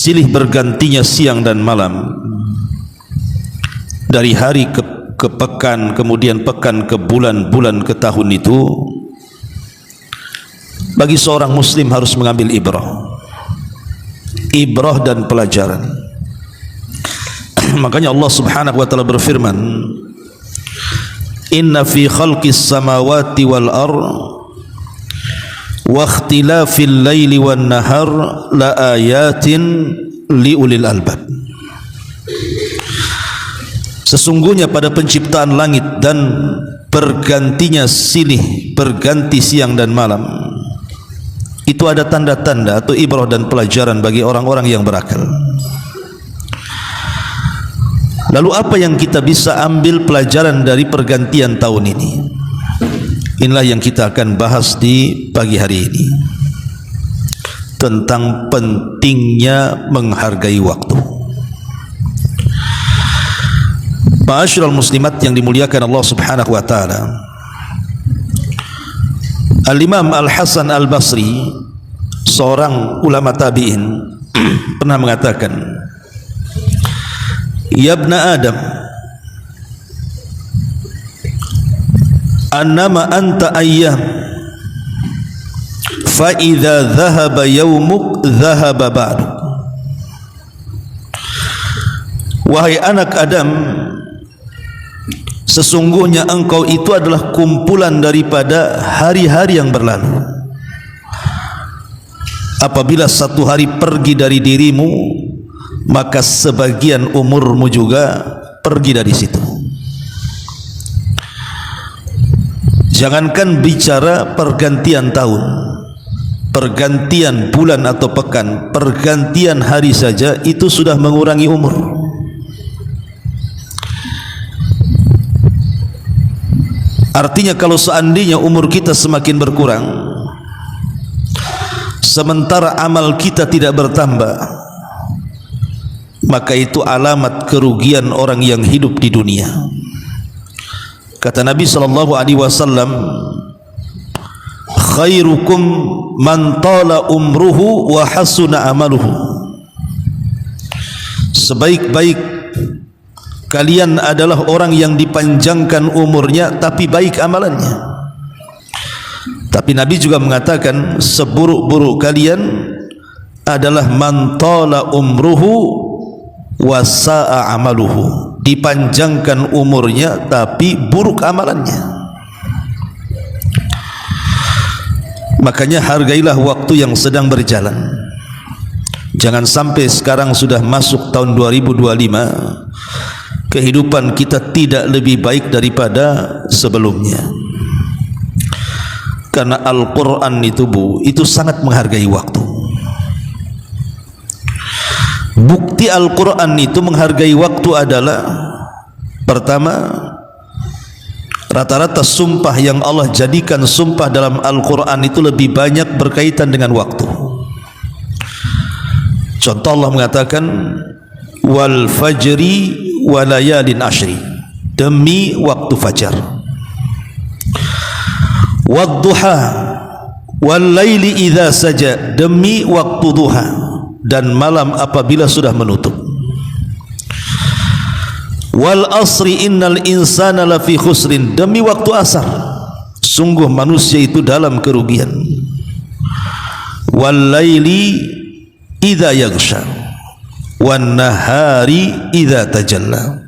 silih bergantinya siang dan malam, dari hari ke pekan, kemudian pekan ke bulan, bulan ke tahun, itu bagi seorang muslim harus mengambil ibrah dan pelajaran. Makanya Allah Subhanahu wa taala berfirman, inna fi khalqis samawati wal ard wa ikhtilafil laili wan nahar la ayatin liulil albab. Sesungguhnya pada penciptaan langit dan bergantinya silih berganti siang dan malam, itu ada tanda-tanda atau ibrah dan pelajaran bagi orang-orang yang berakal. Lalu apa yang kita bisa ambil pelajaran dari pergantian tahun ini? Inilah yang kita akan bahas di pagi hari ini, tentang pentingnya menghargai waktu. Ma'asyiral muslimat yang dimuliakan Allah Subhanahu wa taala, Al-Imam Al-Hasan Al-Basri, seorang ulama tabi'in, pernah mengatakan, ya ibna Adam, annama anta ayyam, fa idza dhahaba yaumuk dhahaba ba'duk. Wahai anak Adam, sesungguhnya engkau itu adalah kumpulan daripada hari-hari yang berlalu. Apabila satu hari pergi dari dirimu, maka sebagian umurmu juga pergi dari situ. Jangankan bicara pergantian tahun, pergantian bulan atau pekan, pergantian hari saja itu sudah mengurangi umur. Artinya kalau seandainya umur kita semakin berkurang, sementara amal kita tidak bertambah, maka itu alamat kerugian orang yang hidup di dunia. Kata Nabi SAW, khairukum man tala umruhu wa hasuna amaluhu. Sebaik-baik kalian adalah orang yang dipanjangkan umurnya tapi baik amalannya. Tapi Nabi juga mengatakan, seburuk-buruk kalian adalah man tala umruhu wa sa'a amaluhu, dipanjangkan umurnya tapi buruk amalannya. Makanya hargailah waktu yang sedang berjalan. Jangan sampai sekarang sudah masuk tahun 2025, kehidupan kita tidak lebih baik daripada sebelumnya. Karena Al-Quran itu sangat menghargai waktu. Bukti Al-Quran itu menghargai waktu adalah, pertama, rata-rata sumpah yang Allah jadikan sumpah dalam Al-Quran itu lebih banyak berkaitan dengan waktu. Contoh, Allah mengatakan wal fajri walayalin ashri, demi waktu fajar, wadduha wal laili idza saja, demi waktu duha dan malam apabila sudah menutup, wal asri innal insana lafi khusrin, demi waktu asar, sungguh manusia itu dalam kerugian, wal laili idza yaghsha wan nahari idza tajalla,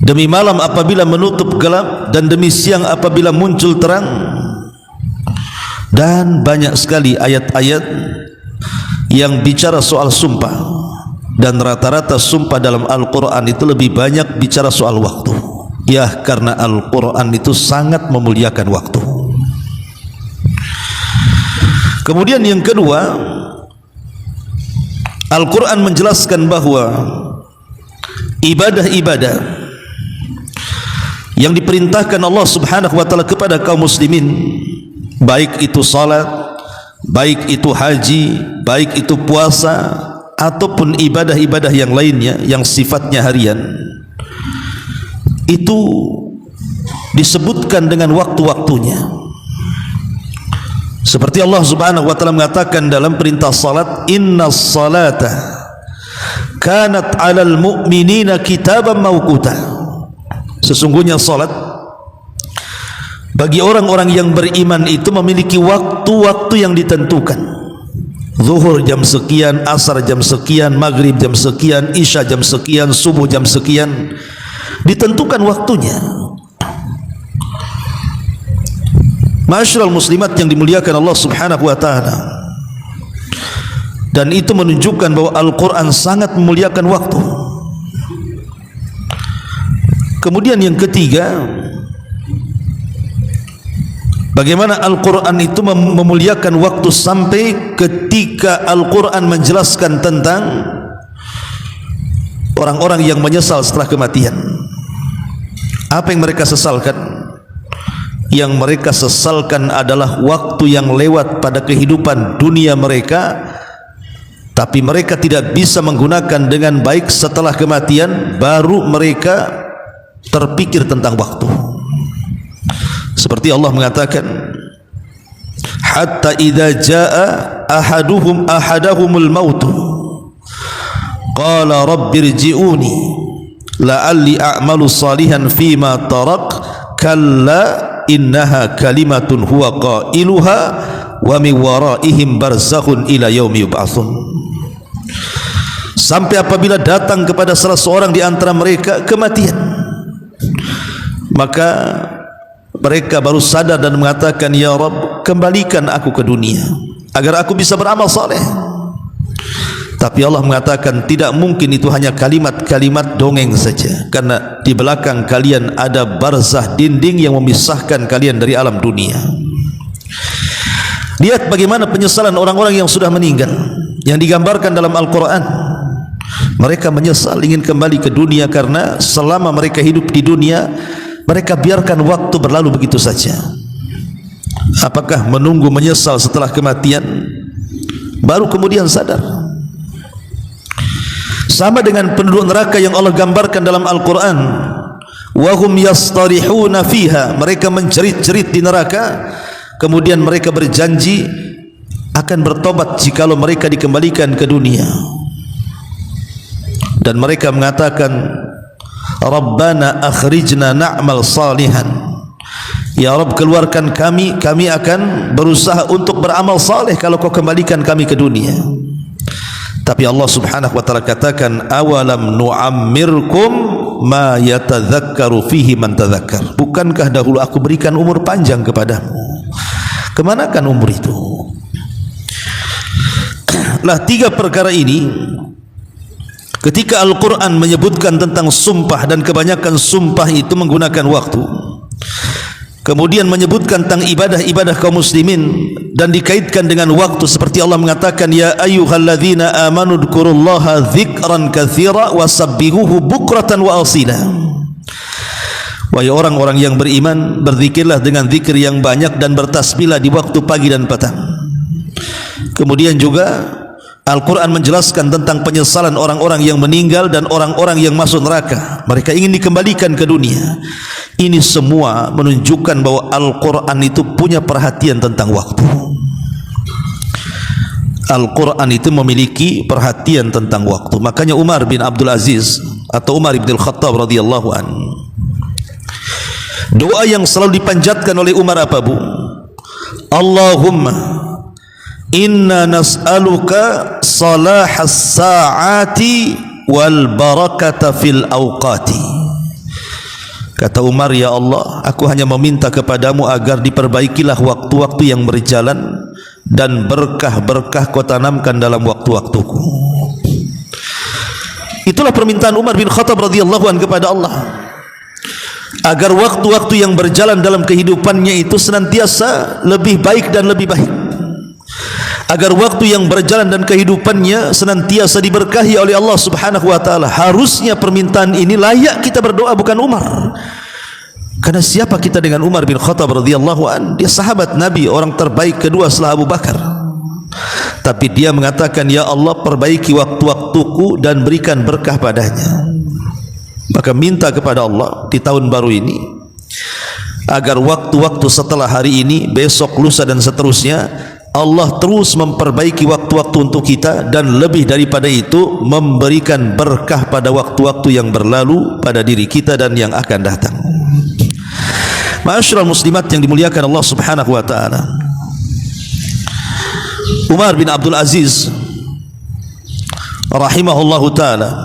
demi malam apabila menutup gelap dan demi siang apabila muncul terang. Dan banyak sekali ayat-ayat yang bicara soal sumpah, dan rata-rata sumpah dalam Al-Quran itu lebih banyak bicara soal waktu. Ya, karena Al-Quran itu sangat memuliakan waktu. Kemudian yang kedua, Al-Quran menjelaskan bahwa ibadah-ibadah yang diperintahkan Allah Subhanahu wa taala kepada kaum muslimin, baik itu salat, baik itu haji, baik itu puasa, ataupun ibadah-ibadah yang lainnya yang sifatnya harian, itu disebutkan dengan waktu-waktunya. Seperti Allah Subhanahu wa taala mengatakan dalam perintah salat, innas salata kanat 'alal mu'minina kitaban mawquta. Sesungguhnya salat bagi orang-orang yang beriman itu memiliki waktu-waktu yang ditentukan. Zuhur jam sekian, asar jam sekian, maghrib jam sekian, isya jam sekian, subuh jam sekian, ditentukan waktunya. Ma'asyiral muslimat yang dimuliakan Allah Subhanahu wa taala. Dan itu menunjukkan bahwa Al-Qur'an sangat memuliakan waktu. Kemudian yang ketiga, bagaimana Al-Quran itu memuliakan waktu sampai ketika Al-Quran menjelaskan tentang orang-orang yang menyesal setelah kematian. Apa yang mereka sesalkan? Yang mereka sesalkan adalah waktu yang lewat pada kehidupan dunia mereka, tapi mereka tidak bisa menggunakan dengan baik setelah kematian, baru mereka terpikir tentang waktu. Seperti Allah mengatakan, hatta idza jaa ahadahumul maut qala rabbirji'uni la'alli a'malu salihan fima tarak kalla innaha kalimatun huwa qailuha wa min waraihim barzakhun ila yaumi yub'atsun. Sampai apabila datang kepada salah seorang di antara mereka kematian, maka mereka baru sadar dan mengatakan, ya Rabb, kembalikan aku ke dunia agar aku bisa beramal saleh. Tapi Allah mengatakan tidak mungkin, itu hanya kalimat-kalimat dongeng saja, karena di belakang kalian ada barzah, dinding yang memisahkan kalian dari alam dunia. Lihat bagaimana penyesalan orang-orang yang sudah meninggal yang digambarkan dalam Al-Quran. Mereka menyesal ingin kembali ke dunia karena selama mereka hidup di dunia mereka biarkan waktu berlalu begitu saja. Apakah menunggu menyesal setelah kematian baru kemudian sadar? Sama dengan penduduk neraka yang Allah gambarkan dalam Al-Quran, wahum yastarihuna fiha, mereka menjerit-jerit di neraka, kemudian mereka berjanji akan bertobat jikalau mereka dikembalikan ke dunia. Dan mereka mengatakan, Rabbana akhrijna na'mal salihan, ya Rabb, keluarkan kami akan berusaha untuk beramal saleh kalau kau kembalikan kami ke dunia. Tapi Allah Subhanahu wa taala katakan, awalam nu'ammirkum ma yatadzakkaru fihi man tadzakkar. Bukankah dahulu aku berikan umur panjang kepadamu? Kemanakan umur itu? Lah, tiga perkara ini ketika Al-Quran menyebutkan tentang sumpah, dan kebanyakan sumpah itu menggunakan waktu, kemudian menyebutkan tentang ibadah-ibadah kaum muslimin dan dikaitkan dengan waktu, seperti Allah mengatakan, ya ayyuhalladzina amanu dzkurullaha dzikran katsira wasabbihuhu bukratan wa asila. Wahai orang-orang yang beriman, berzikirlah dengan zikir yang banyak dan bertasbihlah di waktu pagi dan petang. Kemudian juga Al-Quran menjelaskan tentang penyesalan orang-orang yang meninggal dan orang-orang yang masuk neraka. Mereka ingin dikembalikan ke dunia. Ini semua menunjukkan bahwa Al-Quran itu punya perhatian tentang waktu. Al-Quran itu memiliki perhatian tentang waktu. Makanya Umar bin Abdul Aziz atau Umar bin Al-Khattab radhiyallahu anhu, doa yang selalu dipanjatkan oleh Umar apa, Bu? Allahumma inna nas'aluka salahas sa'ati wal barakata fil awqati. Kata Umar, ya Allah, aku hanya meminta kepadamu agar diperbaikilah waktu-waktu yang berjalan dan berkah-berkah kau tanamkan dalam waktu-waktuku. Itulah permintaan Umar bin Khattab radhiyallahu anhu kepada Allah, agar waktu-waktu yang berjalan dalam kehidupannya itu senantiasa lebih baik dan lebih baik, agar waktu yang berjalan dan kehidupannya senantiasa diberkahi oleh Allah Subhanahu wa taala. Harusnya permintaan ini layak kita berdoa, bukan Umar. Karena siapa kita dengan Umar bin Khattab radhiyallahu an? Dia sahabat Nabi, orang terbaik kedua setelah Abu Bakar. Tapi dia mengatakan, ya Allah, perbaiki waktu-waktuku dan berikan berkah padanya. Maka minta kepada Allah di tahun baru ini agar waktu-waktu setelah hari ini, besok, lusa dan seterusnya, Allah terus memperbaiki waktu-waktu untuk kita, dan lebih daripada itu memberikan berkah pada waktu-waktu yang berlalu pada diri kita dan yang akan datang. Ma'asyiral muslimat yang dimuliakan Allah Subhanahu wa taala, Umar bin Abdul Aziz rahimahullahu taala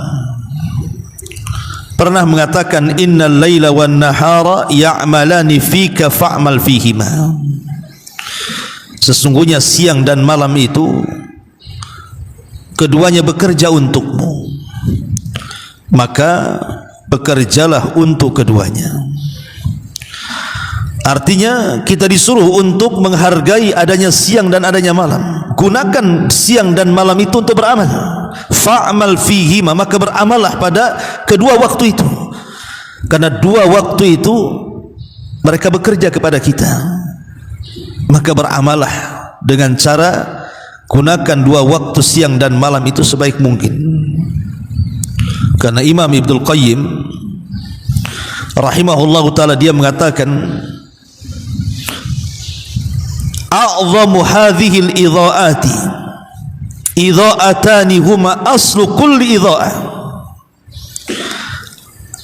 pernah mengatakan, innal laila wan nahara ya'malani fika fa'mal fihima. Sesungguhnya siang dan malam itu keduanya bekerja untukmu, maka bekerjalah untuk keduanya. Artinya kita disuruh untuk menghargai adanya siang dan adanya malam. Gunakan siang dan malam itu untuk beramal. Fa'amal fihima, maka beramallah pada kedua waktu itu, karena dua waktu itu mereka bekerja kepada kita. Maka beramallah dengan cara gunakan dua waktu siang dan malam itu sebaik mungkin. Karena Imam Ibnul Qayyim rahimahullahu ta'ala dia mengatakan, a'zamu hadhil idha'ati idha'atani huma aslu kulli idha'ah.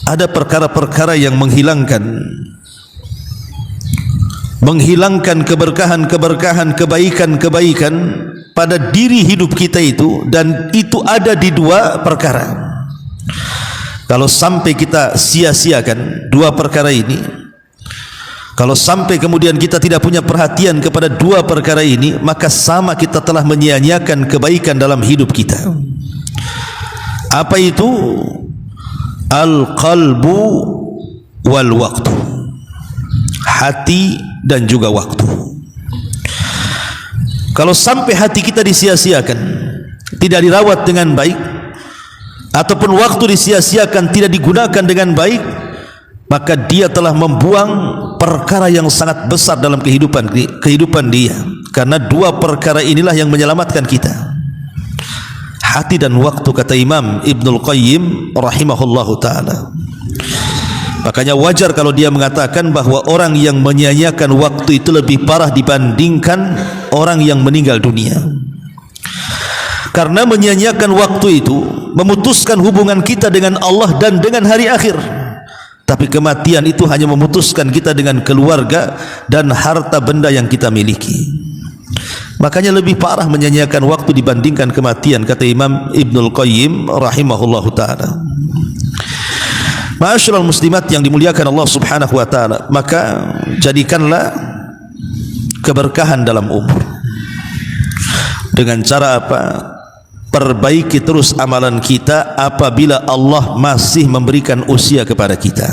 Ada perkara-perkara yang menghilangkan keberkahan-keberkahan, kebaikan-kebaikan pada diri hidup kita itu, dan itu ada di dua perkara. Kalau sampai kita sia-siakan dua perkara ini, kalau sampai kemudian kita tidak punya perhatian kepada dua perkara ini, maka sama kita telah menyia-nyiakan kebaikan dalam hidup kita. Apa itu? Al-qalbu wal waktu, hati dan juga waktu. Kalau sampai hati kita disia-siakan, tidak dirawat dengan baik, ataupun waktu disia-siakan, tidak digunakan dengan baik, maka dia telah membuang perkara yang sangat besar dalam kehidupan dia. Karena dua perkara inilah yang menyelamatkan kita, hati dan waktu, kata Imam Ibnul Qayyim rahimahullahu ta'ala. Makanya wajar kalau dia mengatakan bahwa orang yang menyia-nyiakan waktu itu lebih parah dibandingkan orang yang meninggal dunia. Karena menyia-nyiakan waktu itu memutuskan hubungan kita dengan Allah dan dengan hari akhir. Tapi kematian itu hanya memutuskan kita dengan keluarga dan harta benda yang kita miliki. Makanya lebih parah menyia-nyiakan waktu dibandingkan kematian, kata Imam Ibnul Qayyim rahimahullahu ta'ala. Ma'asyiral muslimat yang dimuliakan Allah Subhanahu wa ta'ala, maka jadikanlah keberkahan dalam umur. Dengan cara apa? Perbaiki terus amalan kita apabila Allah masih memberikan usia kepada kita.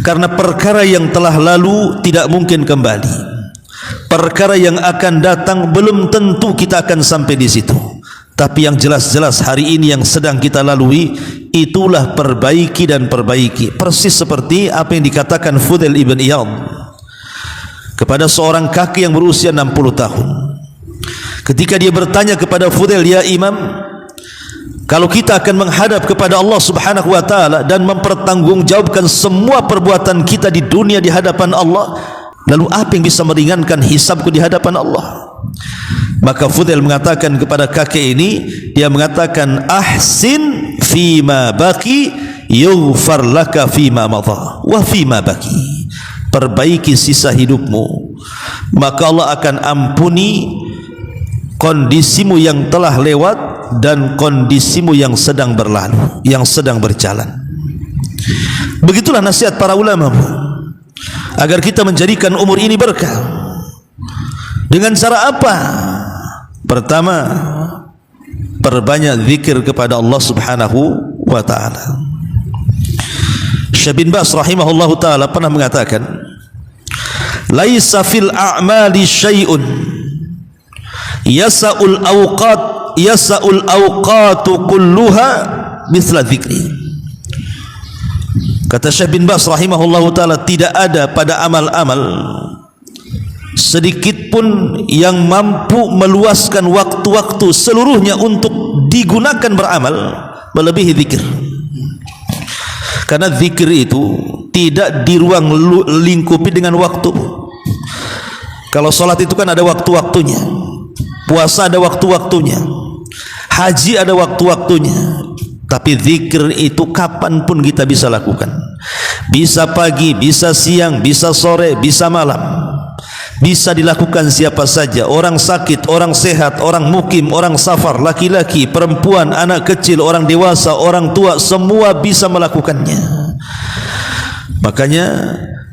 Karena perkara yang telah lalu tidak mungkin kembali. Perkara yang akan datang belum tentu kita akan sampai di situ. Tapi yang jelas-jelas hari ini yang sedang kita lalui, itulah perbaiki dan perbaiki. Persis seperti apa yang dikatakan Fudail ibn Iyad kepada seorang kakek yang berusia 60 tahun. Ketika dia bertanya kepada Fudail, ya Imam, kalau kita akan menghadap kepada Allah Subhanahu wa ta'ala dan mempertanggungjawabkan semua perbuatan kita di dunia di hadapan Allah, lalu apa yang bisa meringankan hisabku di hadapan Allah? Maka Fudail mengatakan kepada kakek ini, dia mengatakan, ahsin fima baki yughfar laka fima madha wa fima baki. Perbaiki sisa hidupmu, maka Allah akan ampuni kondisimu yang telah lewat dan kondisimu yang sedang berlalu, yang sedang berjalan. Begitulah nasihat para ulama agar kita menjadikan umur ini berkah. Dengan cara apa? Pertama, perbanyak zikir kepada Allah Subhanahu wa ta'ala. Syekh bin Baz rahimahullahu ta'ala pernah mengatakan, laisa fil a'mali syai'un yasa'ul awqatu kulluha mithla dzikri. Kata Syekh bin Baz rahimahullahu ta'ala, tidak ada pada amal-amal sedikit pun yang mampu meluaskan waktu-waktu seluruhnya untuk digunakan beramal melebihi zikir. Karena zikir itu tidak di ruang lingkupi dengan waktu. Kalau sholat itu kan ada waktu-waktunya, puasa ada waktu-waktunya, haji ada waktu-waktunya. Tapi zikir itu kapanpun kita bisa lakukan. Bisa pagi, bisa siang, bisa sore, bisa malam. Bisa dilakukan siapa saja. Orang sakit, orang sehat, orang mukim, orang safar, laki-laki, perempuan, anak kecil, orang dewasa, orang tua, semua bisa melakukannya. Makanya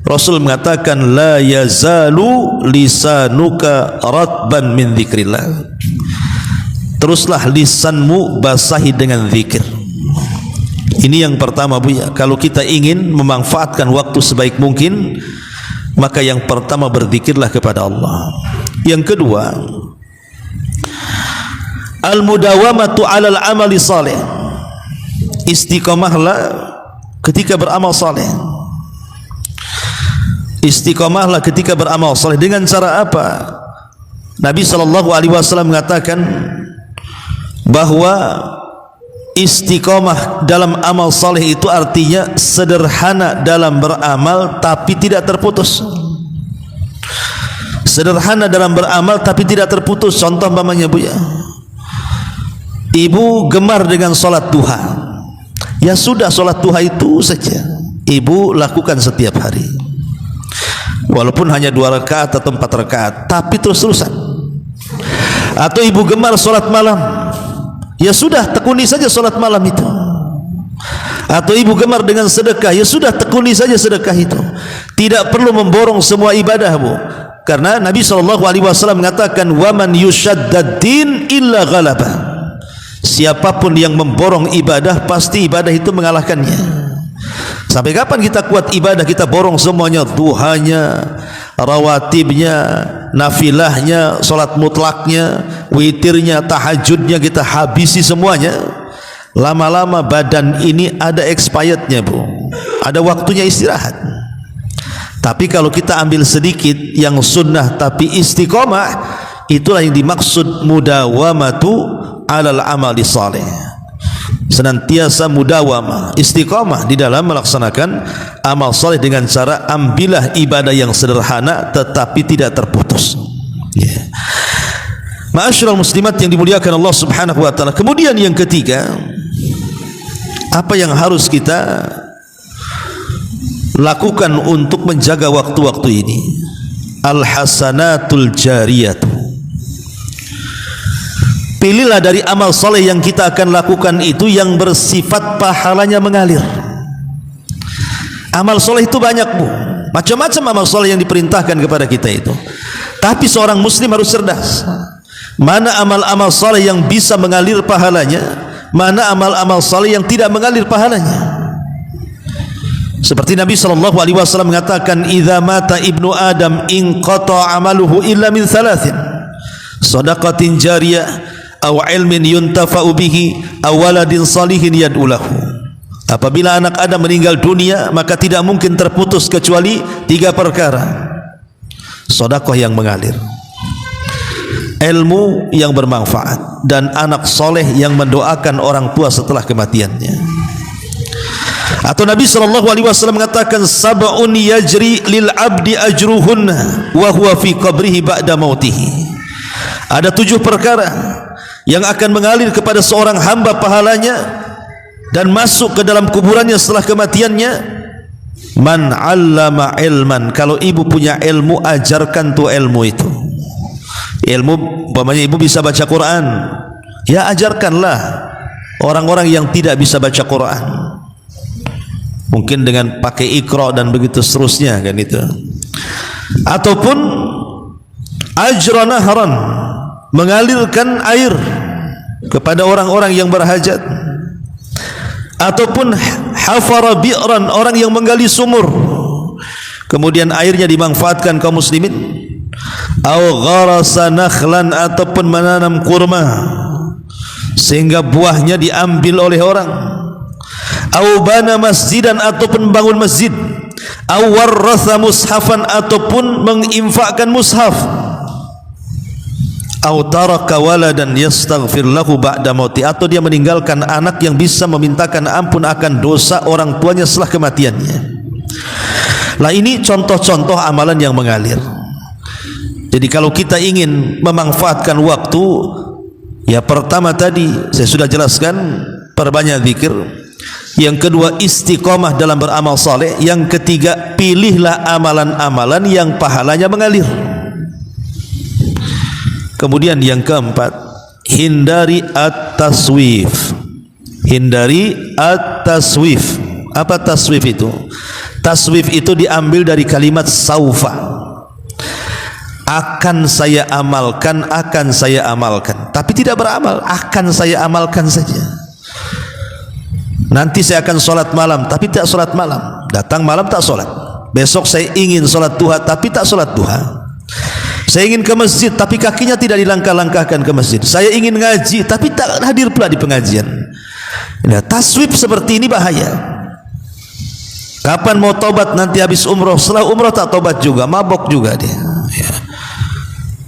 Rasul mengatakan la yazalu lisanuka ratban min dzikrillah. Teruslah lisanmu basahi dengan zikir. Ini yang pertama, Bu ya. Kalau kita ingin memanfaatkan waktu sebaik mungkin, maka yang pertama berzikirlah kepada Allah. Yang kedua, al-mudawamatu 'alal amali saleh. Istiqomahlah ketika beramal saleh. Istiqomahlah ketika beramal saleh. Dengan cara apa? Nabi SAW mengatakan bahwa istiqomah dalam amal saleh itu artinya sederhana dalam beramal tapi tidak terputus. Sederhana dalam beramal tapi tidak terputus. Contoh umpamanya, Bu ya, ibu gemar dengan salat duha. Ya sudah, salat duha itu saja ibu lakukan setiap hari. Walaupun hanya 2 rakaat atau 4 rakaat, tapi terus-terusan. Atau ibu gemar salat malam. Ya sudah, tekuni saja salat malam itu. Atau ibu gemar dengan sedekah, ya sudah, tekuni saja sedekah itu. Tidak perlu memborong semua ibadah, Bu. Karena Nabi SAW mengatakan wa man yushaddad-din illa ghalabah. Siapapun yang memborong ibadah, pasti ibadah itu mengalahkannya. Sampai kapan kita kuat ibadah? Kita borong semuanya, duhanya, rawatibnya, nafilahnya, salat mutlaknya, witirnya, tahajudnya, kita habisi semuanya. Lama-lama badan ini ada expirednya, Bu. Ada waktunya istirahat. Tapi kalau kita ambil sedikit yang sunnah tapi istiqomah, itulah yang dimaksud mudawamatu 'alal amali saleh. Senantiasa mudawamah, istiqamah di dalam melaksanakan amal saleh dengan cara ambillah ibadah yang sederhana tetapi tidak terputus. Ya. Ma'asyiral muslimat yang dimuliakan Allah Subhanahu wa taala. Kemudian yang ketiga, apa yang harus kita lakukan untuk menjaga waktu-waktu ini? Al-hasanatul jariyatu. Pilihlah dari amal soleh yang kita akan lakukan itu yang bersifat pahalanya mengalir. Amal soleh itu banyak, Bu. Macam-macam amal soleh yang diperintahkan kepada kita itu. Tapi seorang muslim harus cerdas. Mana amal-amal soleh yang bisa mengalir pahalanya, mana amal-amal soleh yang tidak mengalir pahalanya. Seperti Nabi SAW mengatakan, idza mata ibnu Adam inqata amaluhu illa min thalathin, shadaqatin jariyah, aw ilmin yuntafa'u bihi, aw waladin salihin yad'u lahu. Apabila anak Adam meninggal dunia, maka tidak mungkin terputus kecuali 3 perkara. Sedekah yang mengalir, ilmu yang bermanfaat, dan anak soleh yang mendoakan orang tua setelah kematiannya. Atau Nabi SAW mengatakan, sab'un yajri lil abdi ajruhunna wa huwa fi qabrihi ba'da mautihi. Ada 7 perkara yang akan mengalir kepada seorang hamba pahalanya dan masuk ke dalam kuburannya setelah kematiannya. Man 'allama ilman, kalau ibu punya ilmu, ajarkan tuh ilmu itu. Ilmu, umpamanya ibu bisa baca Quran, ya ajarkanlah orang-orang yang tidak bisa baca Quran. Mungkin dengan pakai Iqra dan begitu seterusnya, kan itu. Ataupun ajra nahran, mengalirkan air kepada orang-orang yang berhajat. Ataupun hafara bi'ran, orang yang menggali sumur kemudian airnya dimanfaatkan kaum muslimin. Au gharasa nakhlan, ataupun menanam kurma sehingga buahnya diambil oleh orang. Au bana masjidan, ataupun bangun masjid. Au warratha mushafan, ataupun menginfakkan mushaf. Au taraka waladan yastaghfir lahu ba'da mauti, atau dia meninggalkan anak yang bisa memintakan ampun akan dosa orang tuanya setelah kematiannya. Lah ini contoh-contoh amalan yang mengalir. Jadi kalau kita ingin memanfaatkan waktu, ya pertama tadi saya sudah jelaskan, perbanyak zikir. Yang kedua, istiqomah dalam beramal saleh. Yang ketiga, pilihlah amalan-amalan yang pahalanya mengalir. Kemudian yang keempat, hindari at-taswif. Hindari at-taswif. Apa taswif itu? Taswif itu diambil dari kalimat saufa. Akan saya amalkan, akan saya amalkan, tapi tidak beramal. Akan saya amalkan saja. Nanti saya akan sholat malam, tapi tidak sholat malam. Datang malam tak sholat. Besok saya ingin sholat duha, tapi tak sholat duha. Saya ingin ke masjid, tapi kakinya tidak dilangkah-langkahkan ke masjid. Saya ingin ngaji, tapi tak hadir pula di pengajian. Nah, taswif seperti ini bahaya. Kapan mau tobat? Nanti habis umroh. Setelah umroh tak tobat juga, mabok juga dia. Ya.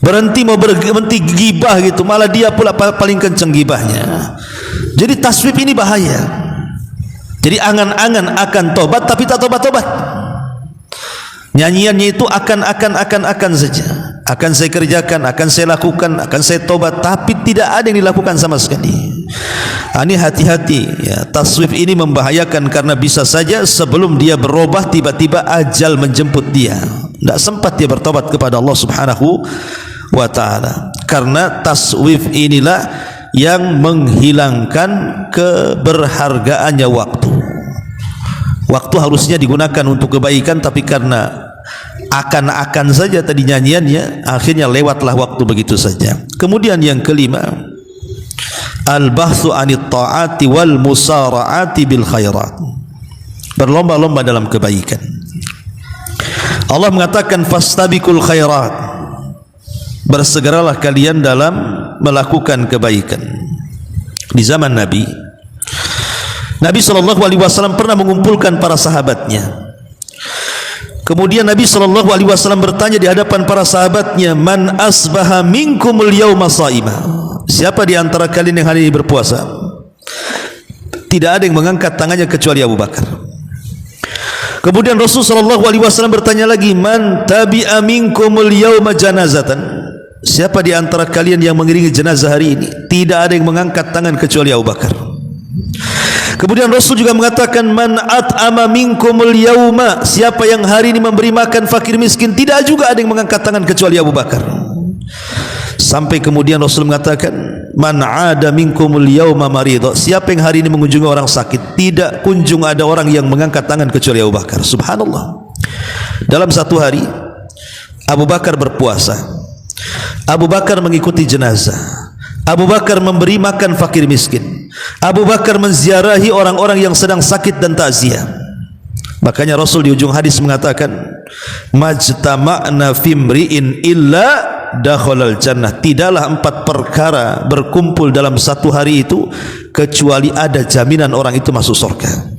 Berhenti mau berhenti gibah gitu, malah dia pula paling kenceng gibahnya. Jadi taswif ini bahaya. Jadi angan-angan akan tobat tapi tak tobat-tobat. Nyanyiannya itu akan saja. Akan saya kerjakan, akan saya lakukan, akan saya tobat, tapi tidak ada yang dilakukan sama sekali. Ini hati-hati ya. Taswif ini membahayakan karena bisa saja sebelum dia berubah tiba-tiba ajal menjemput dia. Tidak sempat dia bertobat kepada Allah Subhanahu wa ta'ala. Karena taswif inilah yang menghilangkan keberhargaannya waktu. Waktu harusnya digunakan untuk kebaikan, tapi karena akan saja tadi nyanyiannya, akhirnya lewatlah waktu begitu saja. Kemudian yang kelima, al-bahthu anit ta'ati wal musara'ati bil khairat. Berlomba-lomba dalam kebaikan. Allah mengatakan fastabiqul khairat. Bersegeralah kalian dalam melakukan kebaikan. Di zaman Nabi SAW pernah mengumpulkan para sahabatnya. Kemudian Nabi SAW bertanya di hadapan para sahabatnya, man asbaha minkumul yawma sha'ima. Siapa di antara kalian yang hari ini berpuasa? Tidak ada yang mengangkat tangannya kecuali Abu Bakar. Kemudian Rasulullah SAW bertanya lagi, man tabi'a minkumul yawma janazatan. Siapa di antara kalian yang mengiringi jenazah hari ini? Tidak ada yang mengangkat tangan kecuali Abu Bakar. Kemudian Rasul juga mengatakan, man at'ama minkumul yawma. Siapa yang hari ini memberi makan fakir miskin? Tidak juga ada yang mengangkat tangan kecuali Abu Bakar. Sampai kemudian Rasul mengatakan, man ada minkumul yawma maridha. Siapa yang hari ini mengunjungi orang sakit? Tidak kunjung ada orang yang mengangkat tangan kecuali Abu Bakar. Subhanallah. Dalam satu hari Abu Bakar berpuasa, Abu Bakar mengikuti jenazah, Abu Bakar memberi makan fakir miskin, Abu Bakar menziarahi orang-orang yang sedang sakit dan takziah. Makanya Rasul di ujung hadis mengatakan, majtama'na fimri'in illa dakhalal jannah. Tidaklah 4 perkara berkumpul dalam satu hari itu kecuali ada jaminan orang itu masuk surga.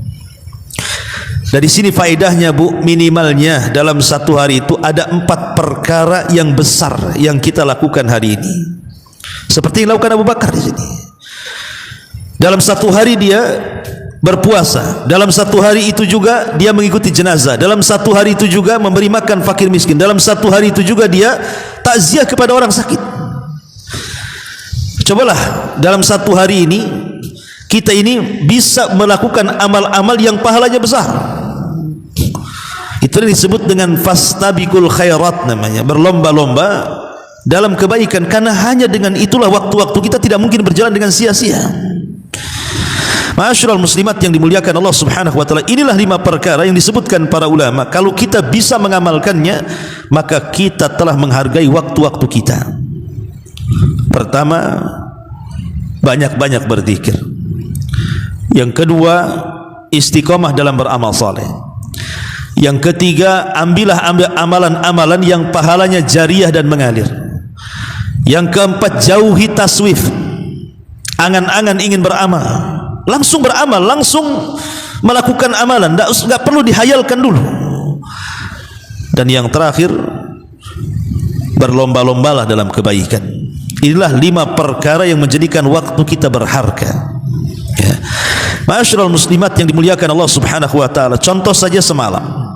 Dari sini faedahnya Bu, minimalnya dalam satu hari itu ada 4 perkara yang besar yang kita lakukan hari ini. Seperti yang dilakukan Abu Bakar di sini. Dalam satu hari dia berpuasa, dalam satu hari itu juga dia mengikuti jenazah, dalam satu hari itu juga memberi makan fakir miskin, dalam satu hari itu juga dia takziah kepada orang sakit. Cobalah dalam satu hari ini kita ini bisa melakukan amal-amal yang pahalanya besar. Itu yang disebut dengan fastabiqul khairat namanya, berlomba-lomba dalam kebaikan, karena hanya dengan itulah waktu-waktu kita tidak mungkin berjalan dengan sia-sia. Ma'asyiral muslimat yang dimuliakan Allah Subhanahu wa taala, inilah 5 perkara yang disebutkan para ulama. Kalau kita bisa mengamalkannya, maka kita telah menghargai waktu-waktu kita. Pertama, banyak-banyak berzikir. Yang kedua, istiqomah dalam beramal saleh. Yang ketiga, ambil amalan-amalan yang pahalanya jariah dan mengalir. Yang keempat, jauhi taswif. Angan-angan ingin beramal, langsung beramal, langsung melakukan amalan, tidak perlu dihayalkan dulu. Dan yang terakhir, berlomba-lombalah dalam kebaikan. Inilah 5 perkara yang menjadikan waktu kita berharga. Ya. Ma'asyiral muslimat yang dimuliakan Allah Subhanahu wa taala, contoh saja semalam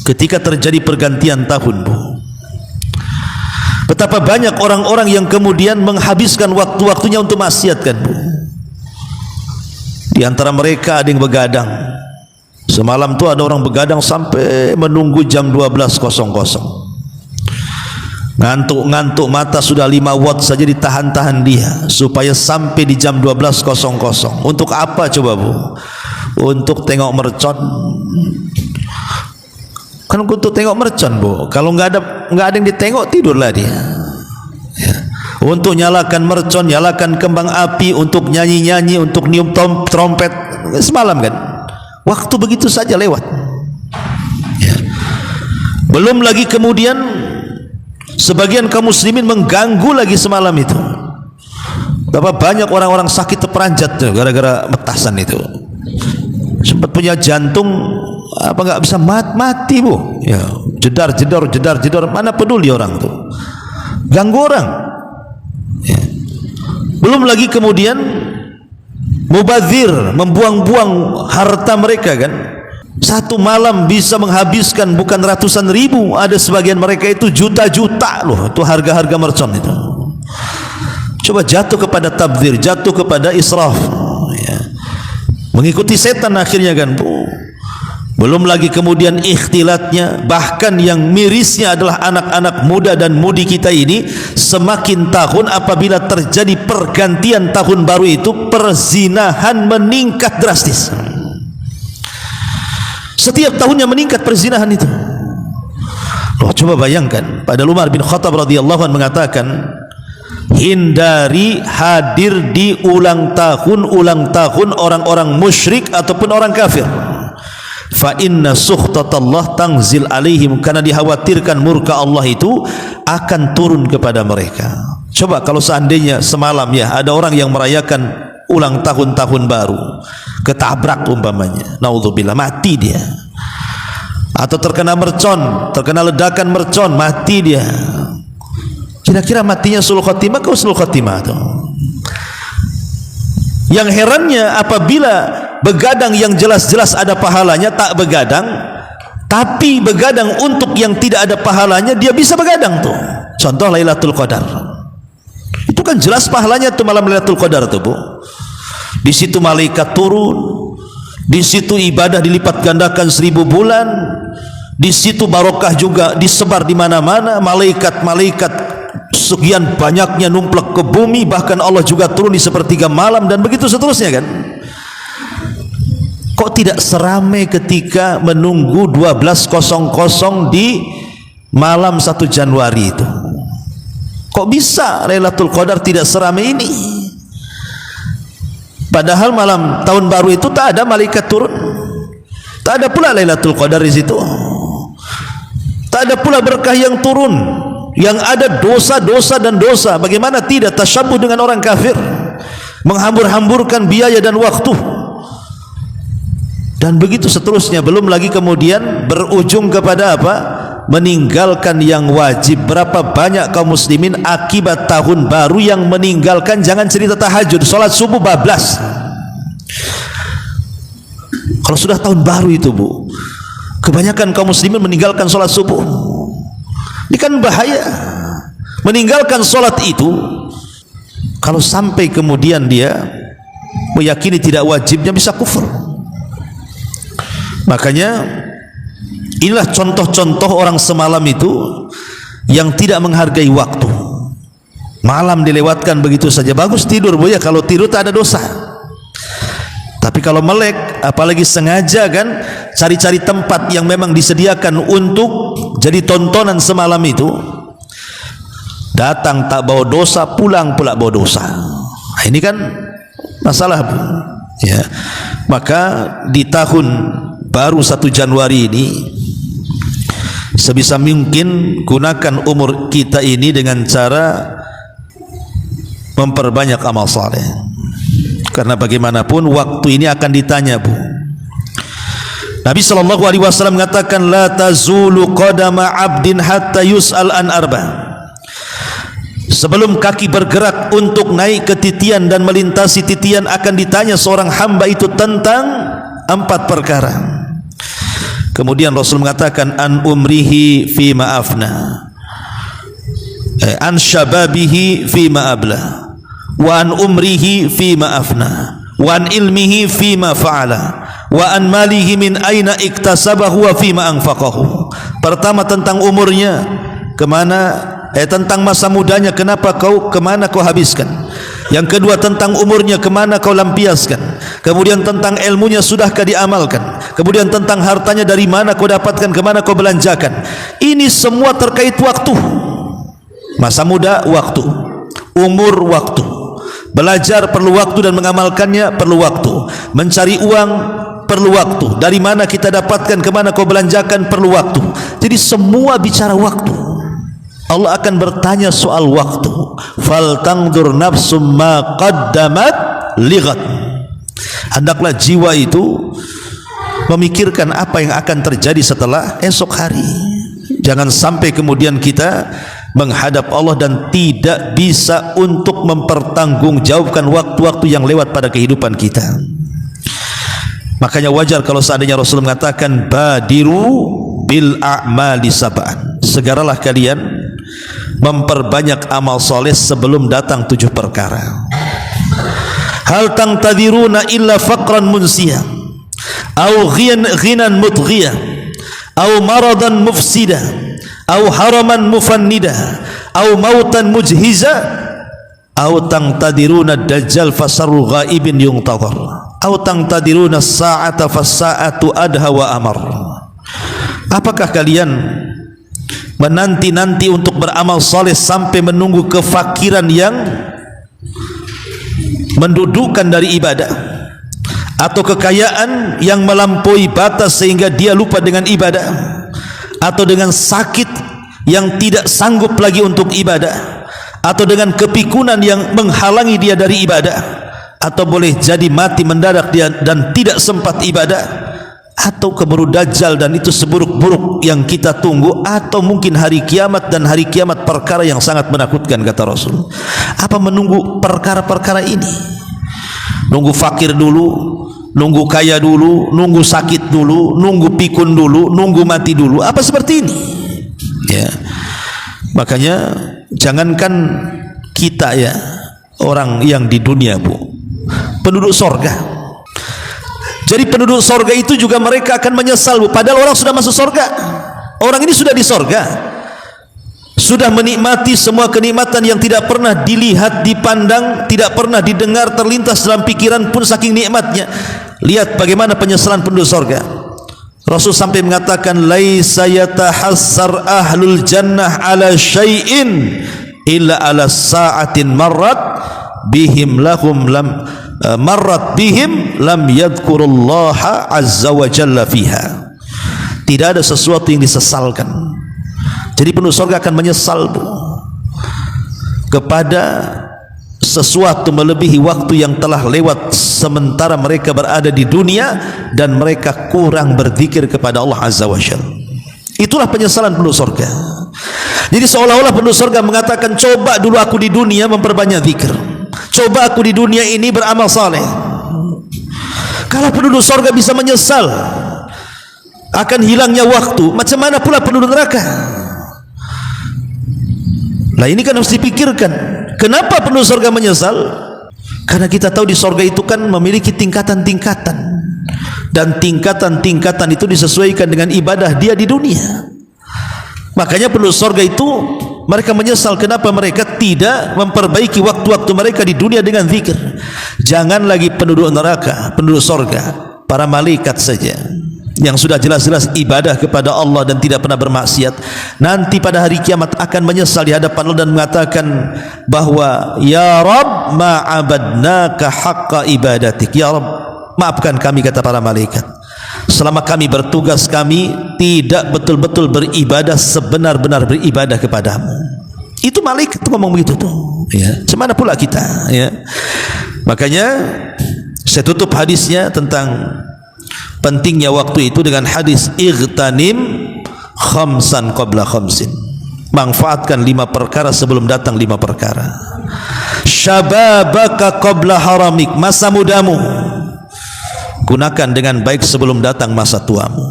ketika terjadi pergantian tahun, Bu. Betapa banyak orang-orang yang kemudian menghabiskan waktu-waktunya untuk maksiat, kan, Bu. Di antara mereka ada yang begadang. Semalam tuh ada orang begadang sampai menunggu jam 12.00. Ngantuk-ngantuk, mata sudah 5 watt saja ditahan-tahan dia supaya sampai di jam 12.00. Untuk apa coba, Bu? Untuk tengok mercon. Kan untuk tengok mercon, Bu. Kalau nggak ada yang ditengok, tidurlah dia. Ya. Untuk nyalakan mercon, nyalakan kembang api, untuk nyanyi-nyanyi, untuk niup trompet semalam, kan. Waktu begitu saja lewat. Ya. Belum lagi kemudian sebagian kaum muslimin mengganggu lagi semalam itu. Berapa banyak orang-orang sakit terperanjat tuh gara-gara metasan itu. Sempat punya jantung apa nggak bisa mati, Bu. Ya, jedar, mana peduli orang tuh. Ganggu orang. Ya. Belum lagi kemudian mubazir, membuang-buang harta mereka, kan. Satu malam bisa menghabiskan bukan ratusan ribu, ada sebagian mereka itu juta-juta loh. Itu harga-harga mercon itu. Coba jatuh kepada tabdzir, jatuh kepada israf, ya. Mengikuti setan akhirnya, kan, Bu. Belum lagi kemudian ikhtilatnya, bahkan yang mirisnya adalah anak-anak muda dan mudi kita ini semakin tahun apabila terjadi pergantian tahun baru itu perzinahan meningkat drastis. Setiap tahunnya meningkat perzinahan itu. Loh, coba bayangkan, pada Umar bin Khattab radhiyallahu anhu mengatakan, hindari hadir di ulang tahun orang-orang musyrik ataupun orang kafir. Fa inna sukhtatallah tangzil alaihim, karena dikhawatirkan murka Allah itu akan turun kepada mereka. Coba kalau seandainya semalam ya ada orang yang merayakan ulang tahun baru, ketabrak umpamanya, naudzubillah, mati dia. Atau terkena mercon, terkena ledakan mercon, mati dia. Kira-kira matinya sul khatimah ke usul khatimah tuh. Yang herannya apabila begadang yang jelas-jelas ada pahalanya tak begadang, tapi begadang untuk yang tidak ada pahalanya dia bisa begadang tuh. Contoh Lailatul Qadar. Itu kan jelas pahalanya tuh malam Lailatul Qadar tuh, Bu. Di situ malaikat turun, di situ ibadah dilipat gandakan 1000 bulan, di situ barokah juga disebar di mana-mana, malaikat sekian banyaknya numplek ke bumi, bahkan Allah juga turun di sepertiga malam dan begitu seterusnya, kan. Kok tidak seramai ketika menunggu 12.00 di malam 1 Januari itu? Kok bisa Lailatul Qadar tidak seramai ini? Padahal malam tahun baru itu tak ada malaikat turun, tak ada pula Lailatul Qadar di situ, tak ada pula berkah yang turun. Yang ada dosa-dosa dan dosa. Bagaimana tidak tasyabuh dengan orang kafir, menghambur-hamburkan biaya dan waktu, dan begitu seterusnya. Belum lagi kemudian berujung kepada apa? Meninggalkan yang wajib. Berapa banyak kaum muslimin akibat tahun baru yang meninggalkan, jangan cerita tahajud, sholat subuh bablas. Kalau sudah tahun baru itu, Bu, kebanyakan kaum muslimin meninggalkan sholat subuh. Ini kan bahaya. Meninggalkan sholat itu, kalau sampai kemudian dia meyakini tidak wajibnya, bisa kufur. Makanya inilah contoh-contoh orang semalam itu yang tidak menghargai waktu. Malam dilewatkan begitu saja. Bagus tidur, Bu, ya, kalau tidur tak ada dosa. Tapi kalau melek, apalagi sengaja, kan, cari-cari tempat yang memang disediakan untuk jadi tontonan semalam itu, datang tak bawa dosa, pulang pula bawa dosa. Nah, ini kan masalah, Bu. Ya. Maka di tahun baru 1 Januari ini, sebisa mungkin gunakan umur kita ini dengan cara memperbanyak amal saleh. Karena bagaimanapun waktu ini akan ditanya, Bu. Nabi SAW mengatakan, la tazulu qadama abdin hatta yus'al an arba. Sebelum kaki bergerak untuk naik ke titian dan melintasi titian, akan ditanya seorang hamba itu tentang 4 perkara. Kemudian Rasul mengatakan an umrihi fi ma'afna, an syababihi fi ma'abla, wa an umrihi fi ma'afna, wa an ilmihi fi ma fa'ala, wa an malihi min aina iktasabahu wa fi ma anfaqahu. Pertama tentang umurnya, kemana, tentang masa mudanya, kemana kau habiskan. Yang kedua tentang umurnya, kemana kau lampiaskan. Kemudian tentang ilmunya, sudahkah diamalkan. Kemudian tentang hartanya, dari mana kau dapatkan, kemana kau belanjakan. Ini semua terkait waktu. Masa muda waktu, umur waktu, belajar perlu waktu dan mengamalkannya perlu waktu, mencari uang perlu waktu, dari mana kita dapatkan, kemana kau belanjakan perlu waktu. Jadi semua bicara waktu. Allah akan bertanya soal waktu. Fal tangdur nafsum ma qaddamat lighat. Hendaklah jiwa itu memikirkan apa yang akan terjadi setelah esok hari. Jangan sampai kemudian kita menghadap Allah dan tidak bisa untuk mempertanggungjawabkan waktu-waktu yang lewat pada kehidupan kita. Makanya wajar kalau seandainya Rasul mengatakan badiru bil a'mali sab'an, segeralah kalian memperbanyak amal soleh sebelum datang 7 perkara. Hal tangtadiruna illa faqran munsiya, au ghinan mutghiya, au maradan mufsida, au haraman mufannida, au mautan mujhiza, au tangtadiruna dajjal fasarru ghaibin yungtadhar, au tangtadiruna sa'ata fassa'atu adha wa amar. Apakah kalian menanti-nanti untuk beramal soleh sampai menunggu kefakiran yang mendudukkan dari ibadah, atau kekayaan yang melampaui batas sehingga dia lupa dengan ibadah, atau dengan sakit yang tidak sanggup lagi untuk ibadah, atau dengan kepikunan yang menghalangi dia dari ibadah, atau boleh jadi mati mendadak dia dan tidak sempat ibadah, atau keburu dajjal dan itu seburuk-buruk yang kita tunggu, atau mungkin hari kiamat, dan hari kiamat perkara yang sangat menakutkan kata Rasul. Apa menunggu perkara-perkara ini? Nunggu fakir dulu, nunggu kaya dulu, nunggu sakit dulu, nunggu pikun dulu, nunggu mati dulu, apa seperti ini? Ya, makanya jangankan kita ya, orang yang di dunia bu, penduduk sorga. Jadi penduduk sorga itu juga mereka akan menyesal bu, padahal orang sudah masuk sorga. Orang ini sudah di sorga, sudah menikmati semua kenikmatan yang tidak pernah dilihat, dipandang, tidak pernah didengar, terlintas dalam pikiran pun saking nikmatnya. Lihat bagaimana penyesalan penduduk sorga. Rasul sampai mengatakan laisa yatahassar ahlul jannah ala syai'in illa ala sa'atin marrat bihim lahum lam marrat bihim lam yadhkurullaha azza wa jalla fiha. Tidak ada sesuatu yang disesalkan. Jadi penduduk surga akan menyesal bu, kepada sesuatu melebihi waktu yang telah lewat sementara mereka berada di dunia dan mereka kurang berzikir kepada Allah azza wa jalla. Itulah penyesalan penduduk surga. Jadi seolah-olah penduduk surga mengatakan, coba dulu aku di dunia memperbanyak zikir, coba aku di dunia ini beramal saleh. Kalau penduduk surga bisa menyesal akan hilangnya waktu, macam mana pula penduduk neraka? Nah ini kan harus dipikirkan. Kenapa penduduk surga menyesal? Karena kita tahu di surga itu kan memiliki tingkatan-tingkatan, dan tingkatan-tingkatan itu disesuaikan dengan ibadah dia di dunia. Makanya penduduk surga itu mereka menyesal kenapa mereka tidak memperbaiki waktu-waktu mereka di dunia dengan zikir. Jangan lagi penduduk neraka, penduduk surga, para malaikat saja yang sudah jelas-jelas ibadah kepada Allah dan tidak pernah bermaksiat, nanti pada hari kiamat akan menyesal di hadapan Allah dan mengatakan bahwa ya Rabb ma'abadnaka haqqa ibadatik. Ya Rabb, maafkan kami, kata para malaikat, selama kami bertugas kami tidak betul-betul beribadah sebenar-benar beribadah kepadamu. Itu malaikat itu ngomong begitu tuh ya. Semana pula kita ya. Makanya saya tutup hadisnya tentang pentingnya waktu itu dengan hadis igtanim khamsan qabla khamsin. Manfaatkan 5 perkara sebelum datang 5 perkara. Syababaka qabla haramik, masa mudamu gunakan dengan baik sebelum datang masa tuamu.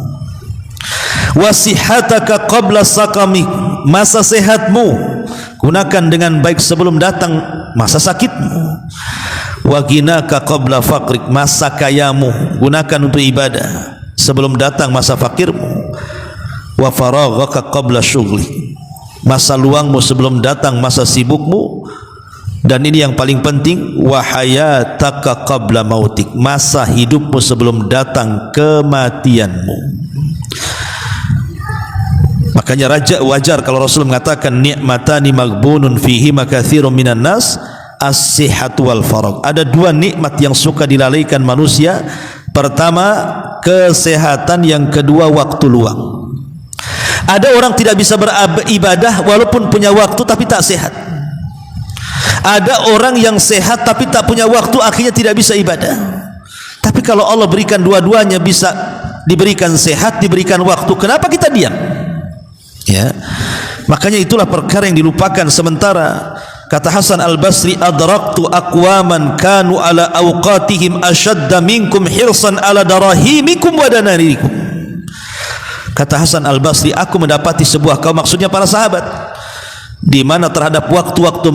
wasihataka qabla sakamik, masa sehatmu gunakan dengan baik sebelum datang masa sakitmu. Wa ghinaka qabla faqrik, masa kayamu gunakan untuk ibadah sebelum datang masa fakirmu. Wa faraghaka qabla syughli, masa luangmu sebelum datang masa sibukmu. Dan ini yang paling penting, wa hayataka qabla mautik, masa hidupmu sebelum datang kematianmu. Makanya wajar kalau Rasul mengatakan ni'matani maghbunun fihi makatsirun minan nas, as-sihhatu wal faragh. Ada dua nikmat yang suka dilalaikan manusia. Pertama kesehatan, yang kedua waktu luang. Ada orang tidak bisa beribadah walaupun punya waktu tapi tak sehat. Ada orang yang sehat tapi tak punya waktu, akhirnya tidak bisa ibadah. Tapi kalau Allah berikan dua-duanya, bisa diberikan sehat, diberikan waktu, kenapa kita diam? Ya, makanya itulah perkara yang dilupakan. Sementara kata Hasan Al-Basri, adraktu aqwaman kanu ala awqatihim ashadda minkum hirsan ala darahimikum wa danarikum. Kata Hasan Al-Basri, aku mendapati sebuah kaum, maksudnya para sahabat, di mana terhadap waktu-waktu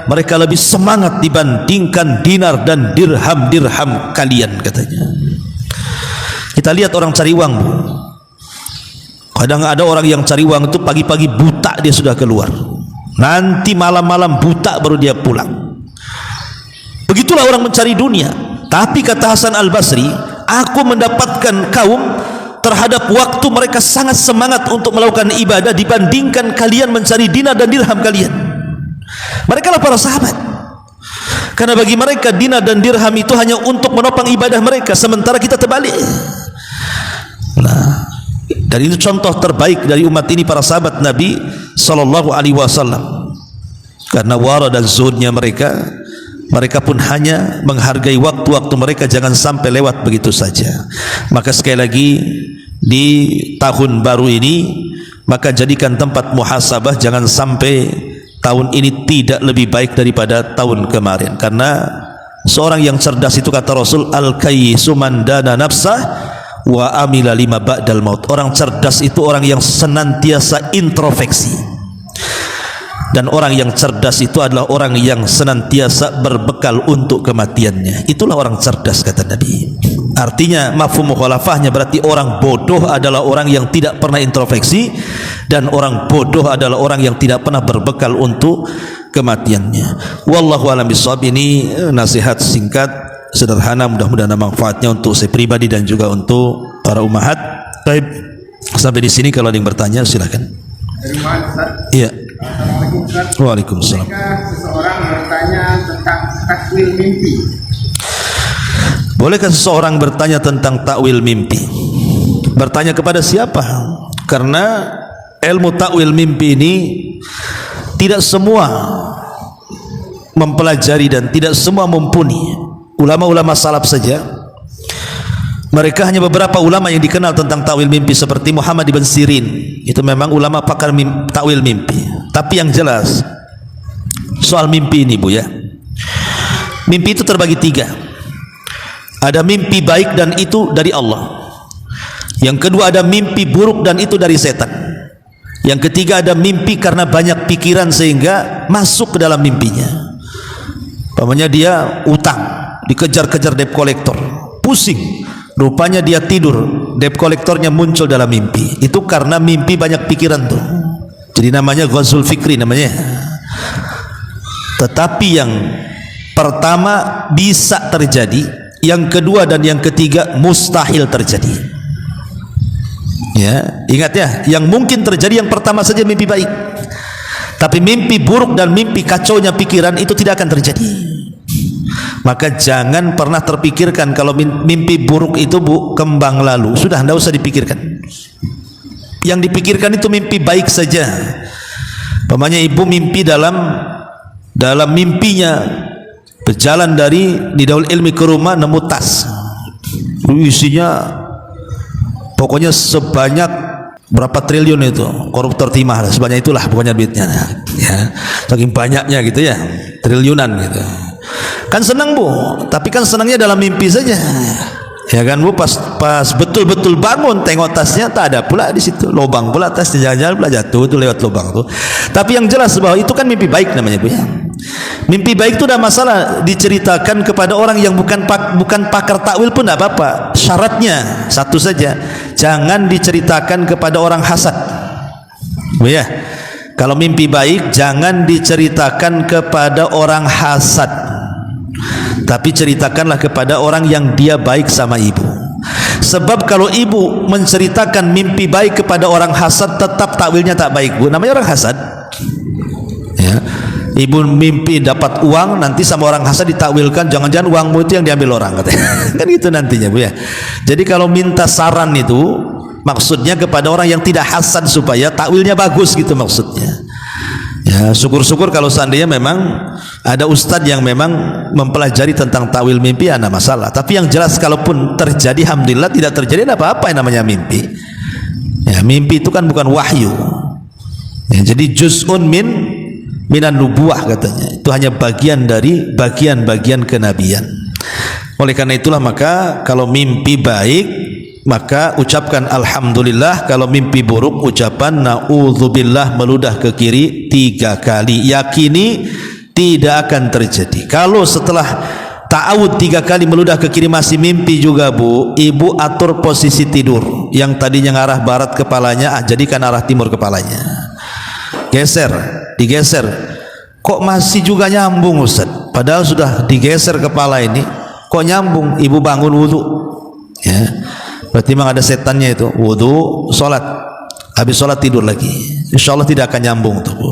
mereka lebih semangat dibandingkan dinar dan dirham kalian, katanya. Kita lihat orang cari uang, Bu. Kadang ada orang yang cari uang itu pagi-pagi buta dia sudah keluar, nanti malam-malam buta baru dia pulang. Begitulah orang mencari dunia. Tapi kata Hasan Al-Basri, aku mendapatkan kaum terhadap waktu mereka sangat semangat untuk melakukan ibadah dibandingkan kalian mencari dinar dan dirham kalian. Mereka lah para sahabat. Karena bagi mereka dinar dan dirham itu hanya untuk menopang ibadah mereka, sementara kita terbalik. Nah, dan itu contoh terbaik dari umat ini para sahabat Nabi sallallahu alaihi wasallam. Karena wara dan zuhudnya mereka pun hanya menghargai waktu-waktu mereka, jangan sampai lewat begitu saja. Maka sekali lagi di tahun baru ini, maka jadikan tempat muhasabah, jangan sampai tahun ini tidak lebih baik daripada tahun kemarin. Karena seorang yang cerdas itu, kata Rasul, al-kayyisu man dana nafsah wa amila lima ba'dal maut. Orang cerdas itu orang yang senantiasa introspeksi. Dan orang yang cerdas itu adalah orang yang senantiasa berbekal untuk kematiannya. Itulah orang cerdas, kata Nabi. Artinya mafhum mukhalafahnya berarti orang bodoh adalah orang yang tidak pernah introspeksi, dan orang bodoh adalah orang yang tidak pernah berbekal untuk kematiannya. Wallahu a'lam bishawab. Ini nasihat singkat, sederhana, mudah-mudahan manfaatnya untuk saya pribadi dan juga untuk para ummahat. Baik, sampai di sini. Kalau ada yang bertanya silakan. Iya. Assalamualaikum Ustaz. Waalaikumsalam. Jika seseorang bertanya tentang takwil mimpi. Bolehkah seseorang bertanya tentang takwil mimpi? Bertanya kepada siapa? Karena ilmu takwil mimpi ini tidak semua mempelajari dan tidak semua mumpuni. Ulama-ulama salaf saja, mereka hanya beberapa ulama yang dikenal tentang takwil mimpi, seperti Muhammad ibn Sirin. Itu memang ulama pakar takwil mimpi. Tapi yang jelas soal mimpi ini, Bu, ya, mimpi itu terbagi tiga. Ada mimpi baik dan itu dari Allah. Yang kedua ada mimpi buruk dan itu dari setan. Yang ketiga ada mimpi karena banyak pikiran sehingga masuk ke dalam mimpinya. Umpamanya dia utang, dikejar-kejar debt collector, pusing, rupanya dia tidur, debt collectornya muncul dalam mimpi. Itu karena mimpi banyak pikiran tuh. Jadi namanya ghazul fikri namanya. Tetapi yang pertama bisa terjadi, yang kedua dan yang ketiga mustahil terjadi. Ya, ingat ya, yang mungkin terjadi yang pertama saja, mimpi baik. Tapi mimpi buruk dan mimpi kacaunya pikiran itu tidak akan terjadi. Maka jangan pernah terpikirkan kalau mimpi buruk itu, Bu, kembang lalu, sudah tidak usah dipikirkan. Yang dipikirkan itu mimpi baik saja. Umpamanya ibu mimpi dalam mimpinya berjalan dari Nidaul Ilmi ke rumah, nemu tas, isinya pokoknya sebanyak berapa triliun itu, koruptor timah, sebanyak itulah pokoknya duitnya, ya, saking banyaknya gitu ya, triliunan gitu. Kan senang, Bu, tapi kan senangnya dalam mimpi saja, Ya kan Bu, pas betul-betul bangun tengok tasnya tak ada pula di situ, lubang pula tasnya, jangan-jangan pula jatuh itu lewat lubang tuh. Tapi yang jelas bahwa itu kan mimpi baik namanya Bu ya. Mimpi baik itu tidak masalah diceritakan kepada orang yang bukan pakar takwil pun tidak apa-apa. Syaratnya satu saja, jangan diceritakan kepada orang hasad. Bu ya. Kalau mimpi baik jangan diceritakan kepada orang hasad, tapi ceritakanlah kepada orang yang dia baik sama ibu. Sebab kalau ibu menceritakan mimpi baik kepada orang hasad, tetap takwilnya tak baik Bu, namanya orang hasad ya. Ibu mimpi dapat uang, nanti sama orang hasad ditakwilkan, jangan-jangan uangmu itu yang diambil orang katanya. Kan gitu nantinya Bu ya. Jadi kalau minta saran itu maksudnya kepada orang yang tidak hasad supaya takwilnya bagus gitu maksudnya. Ya, syukur-syukur kalau seandainya memang ada ustadz yang memang mempelajari tentang takwil mimpi, ada masalah. Tapi yang jelas kalaupun terjadi, alhamdulillah tidak terjadi apa-apa yang namanya mimpi. Ya, mimpi itu kan bukan wahyu. Ya, jadi juz'un minan nubuwah katanya. Itu hanya bagian dari bagian-bagian kenabian. Oleh karena itulah maka kalau mimpi baik maka ucapkan alhamdulillah, kalau mimpi buruk ucapan na'udzubillah meludah ke kiri 3 kali, yakini tidak akan terjadi. Kalau setelah ta'awud 3 kali meludah ke kiri masih mimpi juga Bu, ibu atur posisi tidur, yang tadinya ngarah barat kepalanya jadikan arah timur kepalanya, geser, digeser. Kok masih juga nyambung Ustaz, padahal sudah digeser kepala ini kok nyambung. Ibu bangun wudu ya, berarti memang ada setannya itu. Wudu, sholat, habis sholat tidur lagi, insya Allah tidak akan nyambung tuh Bu,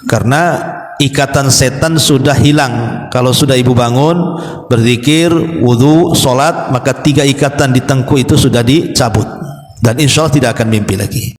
karena ikatan setan sudah hilang. Kalau sudah ibu bangun, berzikir, wudu, sholat, maka 3 ikatan di tengkuk itu sudah dicabut, dan insya Allah tidak akan mimpi lagi.